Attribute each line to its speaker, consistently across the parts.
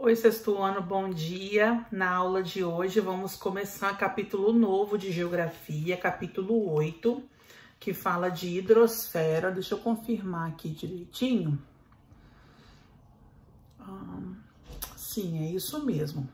Speaker 1: Oi, sexto ano, bom dia. Na aula de hoje vamos começar capítulo novo de Geografia, capítulo 8, que fala de hidrosfera. Deixa eu confirmar aqui direitinho. Sim, é isso mesmo.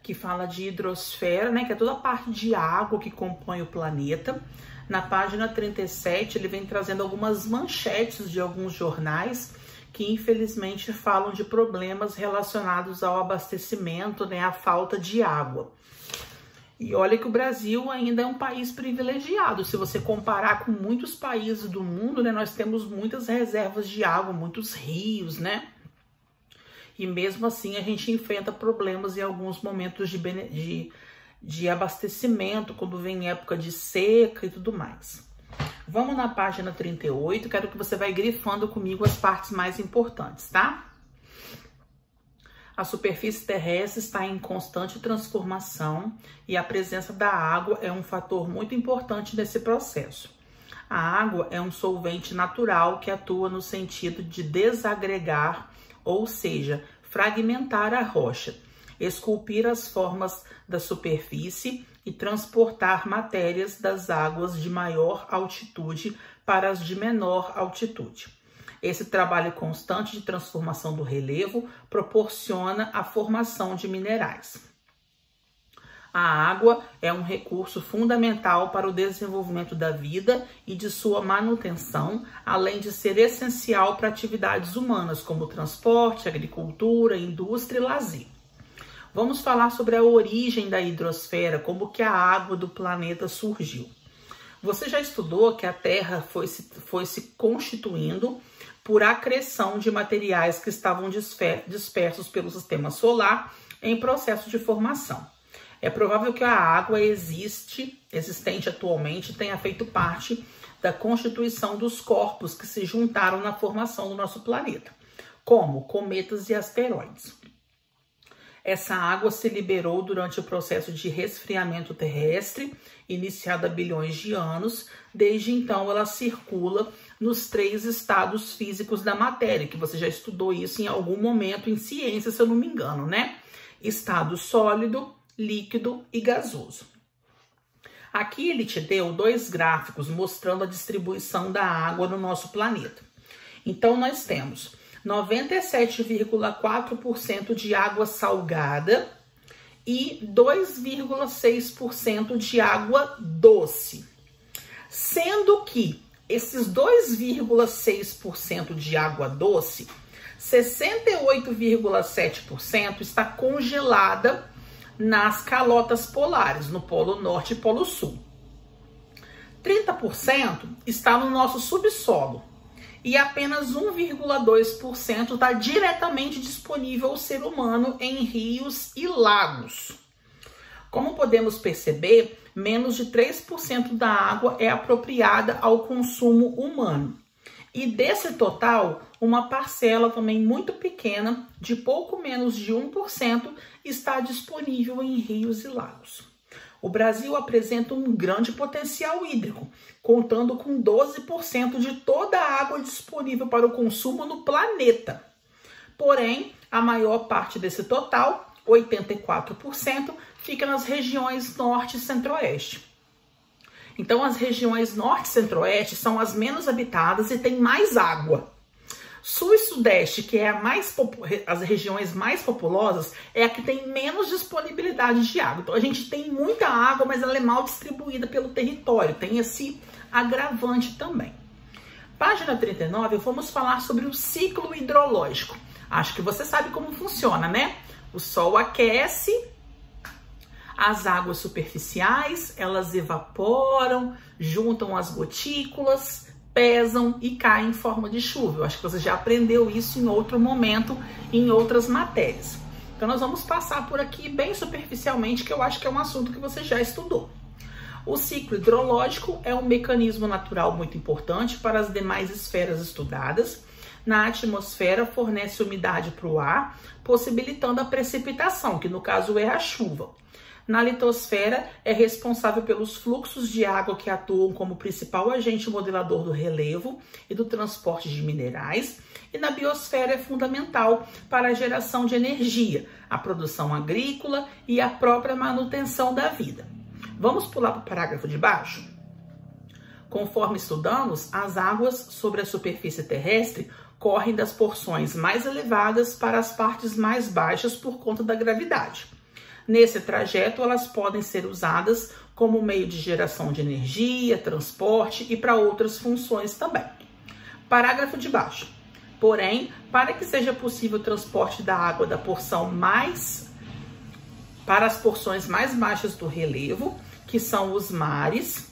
Speaker 1: Que fala de hidrosfera, né? Que é toda a parte de água que compõe o planeta. Na página 37, ele vem trazendo algumas manchetes de alguns jornais que infelizmente falam de problemas relacionados ao abastecimento, né, a falta de água. E olha que o Brasil ainda é um país privilegiado. Se você comparar com muitos países do mundo, né, nós temos muitas reservas de água, muitos rios, né? E mesmo assim a gente enfrenta problemas em alguns momentos de abastecimento, quando vem época de seca e tudo mais. Vamos na página 38, quero que você vá grifando comigo as partes mais importantes, tá? A superfície terrestre está em constante transformação e a presença da água é um fator muito importante nesse processo. A água é um solvente natural que atua no sentido de desagregar, ou seja, fragmentar a rocha, esculpir as formas da superfície e transportar matérias das águas de maior altitude para as de menor altitude. Esse trabalho constante de transformação do relevo proporciona a formação de minerais. A água é um recurso fundamental para o desenvolvimento da vida e de sua manutenção, além de ser essencial para atividades humanas como transporte, agricultura, indústria e lazer. Vamos falar sobre a origem da hidrosfera, como que a água do planeta surgiu. Você já estudou que a Terra foi se constituindo por acreção de materiais que estavam dispersos pelo sistema solar em processo de formação. É provável que a água existente atualmente, tenha feito parte da constituição dos corpos que se juntaram na formação do nosso planeta, como cometas e asteroides. Essa água se liberou durante o processo de resfriamento terrestre, iniciado há bilhões de anos. Desde então, ela circula nos 3 estados físicos da matéria, que você já estudou isso em algum momento em ciência, se eu não me engano, né? Estado sólido, líquido e gasoso. Aqui ele te deu 2 gráficos mostrando a distribuição da água no nosso planeta. Então, nós temos 97,4% de água salgada e 2,6% de água doce. Sendo que esses 2,6% de água doce, 68,7% está congelada nas calotas polares, no Polo Norte e Polo Sul. 30% está no nosso subsolo. E apenas 1,2% está diretamente disponível ao ser humano em rios e lagos. Como podemos perceber, menos de 3% da água é apropriada ao consumo humano. E desse total, uma parcela também muito pequena, de pouco menos de 1%, está disponível em rios e lagos. O Brasil apresenta um grande potencial hídrico, contando com 12% de toda a água disponível para o consumo no planeta. Porém, a maior parte desse total, 84%, fica nas regiões norte e centro-oeste. Então, as regiões norte e centro-oeste são as menos habitadas e têm mais água. Sul e sudeste, que é as regiões mais populosas, é a que tem menos disponibilidade de água. Então, a gente tem muita água, mas ela é mal distribuída pelo território. Tem esse agravante também. Página 39, vamos falar sobre o ciclo hidrológico. Acho que você sabe como funciona, né? O sol aquece, as águas superficiais, elas evaporam, juntam as gotículas, pesam e caem em forma de chuva. Eu acho que você já aprendeu isso em outro momento, em outras matérias. Então, nós vamos passar por aqui bem superficialmente, que eu acho que é um assunto que você já estudou. O ciclo hidrológico é um mecanismo natural muito importante para as demais esferas estudadas. Na atmosfera, fornece umidade para o ar, possibilitando a precipitação, que no caso é a chuva. Na litosfera, é responsável pelos fluxos de água que atuam como principal agente modelador do relevo e do transporte de minerais. E na biosfera é fundamental para a geração de energia, a produção agrícola e a própria manutenção da vida. Vamos pular para o parágrafo de baixo? Conforme estudamos, as águas sobre a superfície terrestre correm das porções mais elevadas para as partes mais baixas por conta da gravidade. Nesse trajeto, elas podem ser usadas como meio de geração de energia, transporte e para outras funções também. Parágrafo de baixo. Porém, para que seja possível o transporte da água da porção para as porções mais baixas do relevo, que são os mares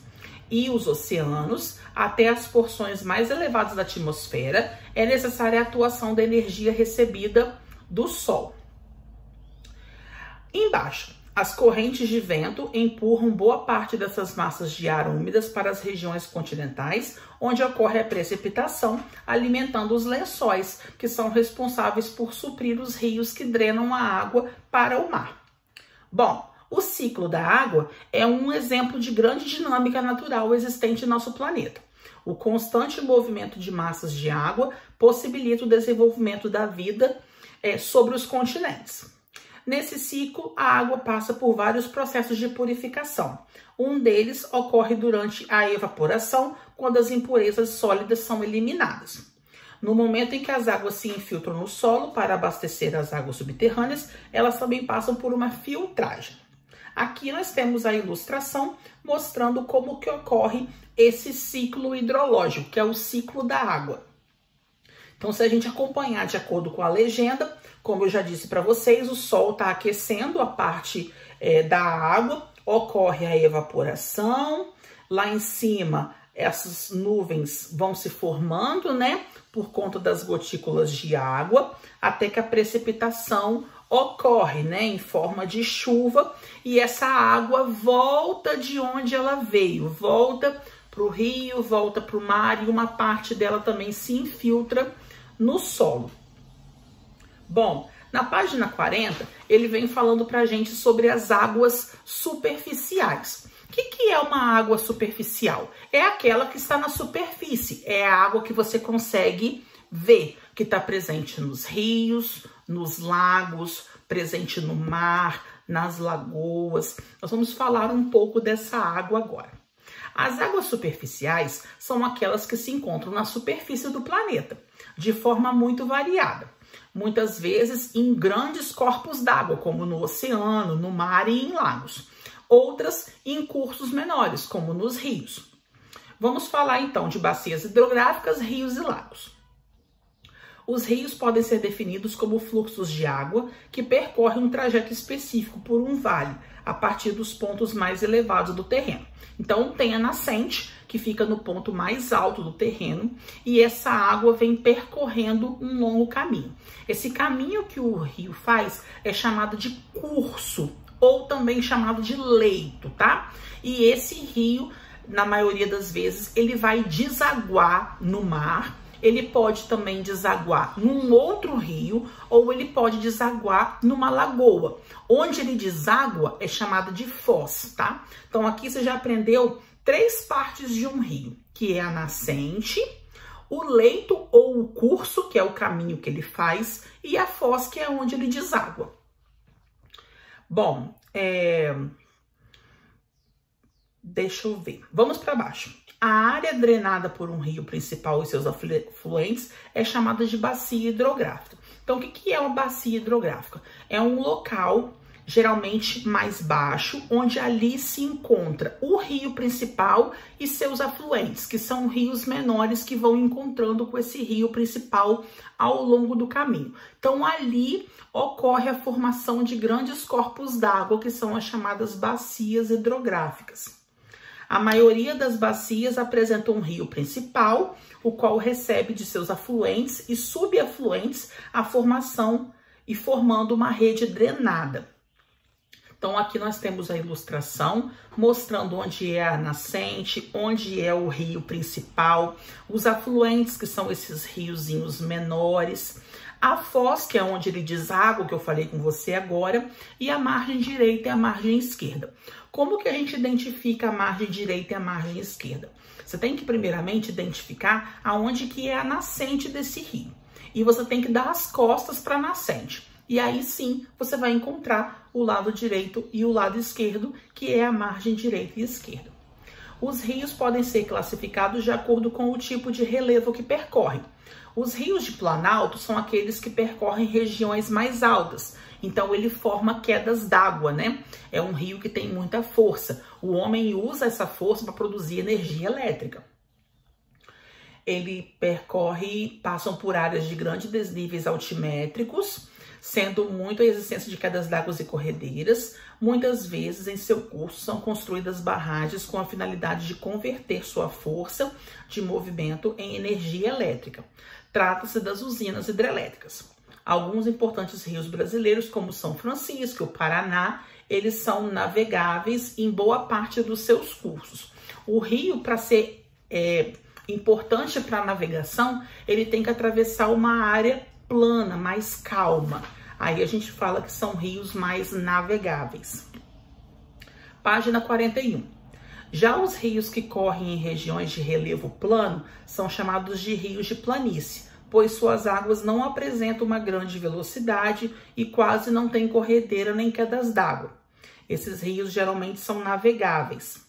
Speaker 1: e os oceanos, até as porções mais elevadas da atmosfera, é necessária a atuação da energia recebida do Sol. Embaixo, as correntes de vento empurram boa parte dessas massas de ar úmidas para as regiões continentais, onde ocorre a precipitação, alimentando os lençóis, que são responsáveis por suprir os rios que drenam a água para o mar. Bom, o ciclo da água é um exemplo de grande dinâmica natural existente em nosso planeta. O constante movimento de massas de água possibilita o desenvolvimento da vida sobre os continentes. Nesse ciclo, a água passa por vários processos de purificação. Um deles ocorre durante a evaporação, quando as impurezas sólidas são eliminadas. No momento em que as águas se infiltram no solo para abastecer as águas subterrâneas, elas também passam por uma filtragem. Aqui nós temos a ilustração mostrando como que ocorre esse ciclo hidrológico, que é o ciclo da água. Então, se a gente acompanhar de acordo com a legenda, como eu já disse para vocês, o Sol está aquecendo a parte da água, ocorre a evaporação, lá em cima essas nuvens vão se formando, né, por conta das gotículas de água, até que a precipitação ocorre, né, em forma de chuva, e essa água volta de onde ela veio, volta para o rio, volta para o mar, e uma parte dela também se infiltra no solo. Bom, na página 40, ele vem falando para a gente sobre as águas superficiais. O que é uma água superficial? É aquela que está na superfície, é a água que você consegue ver, que está presente nos rios, nos lagos, presente no mar, nas lagoas. Nós vamos falar um pouco dessa água agora. As águas superficiais são aquelas que se encontram na superfície do planeta, de forma muito variada. Muitas vezes em grandes corpos d'água, como no oceano, no mar e em lagos. Outras em cursos menores, como nos rios. Vamos falar então de bacias hidrográficas, rios e lagos. Os rios podem ser definidos como fluxos de água que percorrem um trajeto específico por um vale, a partir dos pontos mais elevados do terreno. Então, tem a nascente, que fica no ponto mais alto do terreno, e essa água vem percorrendo um longo caminho. Esse caminho que o rio faz é chamado de curso, ou também chamado de leito, tá? E esse rio, na maioria das vezes, ele vai desaguar no mar. Ele pode também desaguar num outro rio, ou ele pode desaguar numa lagoa. Onde ele deságua é chamado de foz, tá? Então aqui você já aprendeu 3 partes de um rio, que é a nascente, o leito ou o curso, que é o caminho que ele faz, e a foz, que é onde ele deságua. Bom, deixa eu ver. Vamos para baixo. A área drenada por um rio principal e seus afluentes é chamada de bacia hidrográfica. Então, o que é uma bacia hidrográfica? É um local, geralmente mais baixo, onde ali se encontra o rio principal e seus afluentes, que são rios menores que vão encontrando com esse rio principal ao longo do caminho. Então, ali ocorre a formação de grandes corpos d'água, que são as chamadas bacias hidrográficas. A maioria das bacias apresenta um rio principal, o qual recebe de seus afluentes e subafluentes a formação e formando uma rede drenada. Então, aqui nós temos a ilustração mostrando onde é a nascente, onde é o rio principal, os afluentes, que são esses riozinhos menores. A foz, que é onde ele deságua, que eu falei com você agora, e a margem direita e a margem esquerda. Como que a gente identifica a margem direita e a margem esquerda? Você tem que primeiramente identificar aonde que é a nascente desse rio. E você tem que dar as costas para a nascente. E aí sim, você vai encontrar o lado direito e o lado esquerdo, que é a margem direita e esquerda. Os rios podem ser classificados de acordo com o tipo de relevo que percorrem. Os rios de planalto são aqueles que percorrem regiões mais altas. Então, ele forma quedas d'água, né? É um rio que tem muita força. O homem usa essa força para produzir energia elétrica. Ele passam por áreas de grandes desníveis altimétricos, sendo muito a existência de quedas d'água e corredeiras. Muitas vezes, em seu curso, são construídas barragens com a finalidade de converter sua força de movimento em energia elétrica. Trata-se das usinas hidrelétricas. Alguns importantes rios brasileiros, como São Francisco e o Paraná, eles são navegáveis em boa parte dos seus cursos. O rio, para ser importante para a navegação, ele tem que atravessar uma área plana, mais calma. Aí a gente fala que são rios mais navegáveis. Página 41. Já os rios que correm em regiões de relevo plano são chamados de rios de planície, pois suas águas não apresentam uma grande velocidade e quase não têm corredeira nem quedas d'água. Esses rios geralmente são navegáveis.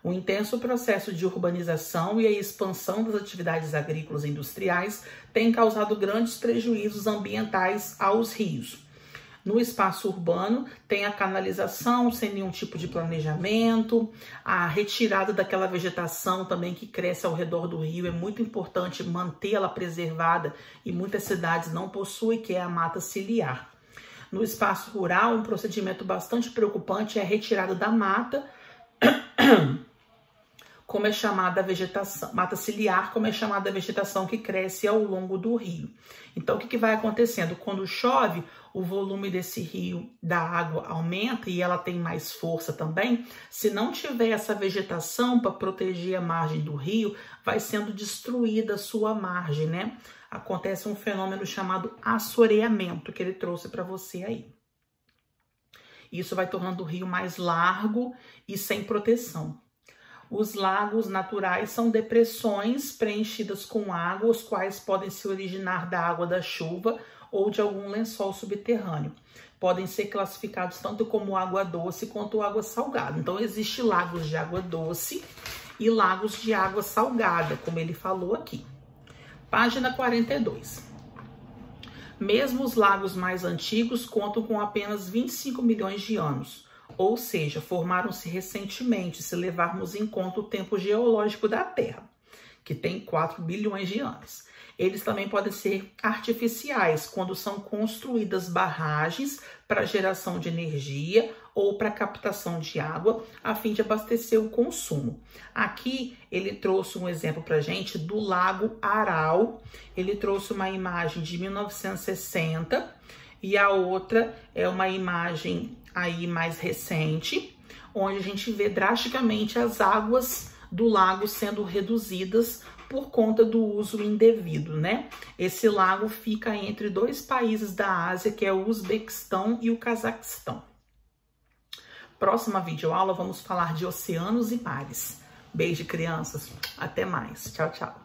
Speaker 1: O intenso processo de urbanização e a expansão das atividades agrícolas e industriais têm causado grandes prejuízos ambientais aos rios. No espaço urbano, tem a canalização sem nenhum tipo de planejamento, a retirada daquela vegetação também que cresce ao redor do rio. É muito importante mantê-la preservada e muitas cidades não possuem, que é a mata ciliar. No espaço rural, um procedimento bastante preocupante é a retirada da mata, como é chamada a vegetação, mata ciliar, como é chamada a vegetação que cresce ao longo do rio. Então, o que vai acontecendo? Quando chove, o volume desse rio, da água, aumenta e ela tem mais força também. Se não tiver essa vegetação para proteger a margem do rio, vai sendo destruída a sua margem, né? Acontece um fenômeno chamado assoreamento, que ele trouxe para você aí. Isso vai tornando o rio mais largo e sem proteção. Os lagos naturais são depressões preenchidas com água, os quais podem se originar da água da chuva ou de algum lençol subterrâneo. Podem ser classificados tanto como água doce quanto água salgada. Então, existem lagos de água doce e lagos de água salgada, como ele falou aqui. Página 42. Mesmo os lagos mais antigos contam com apenas 25 milhões de anos. Ou seja, formaram-se recentemente, se levarmos em conta o tempo geológico da Terra, que tem 4 bilhões de anos. Eles também podem ser artificiais, quando são construídas barragens para geração de energia ou para captação de água, a fim de abastecer o consumo. Aqui ele trouxe um exemplo para a gente do Lago Aral. Ele trouxe uma imagem de 1960 e a outra é uma imagem aí mais recente, onde a gente vê drasticamente as águas do lago sendo reduzidas por conta do uso indevido, né? Esse lago fica entre dois países da Ásia, que é o Uzbequistão e o Cazaquistão. Próxima videoaula vamos falar de oceanos e mares. Beijo, crianças. Até mais. Tchau, tchau.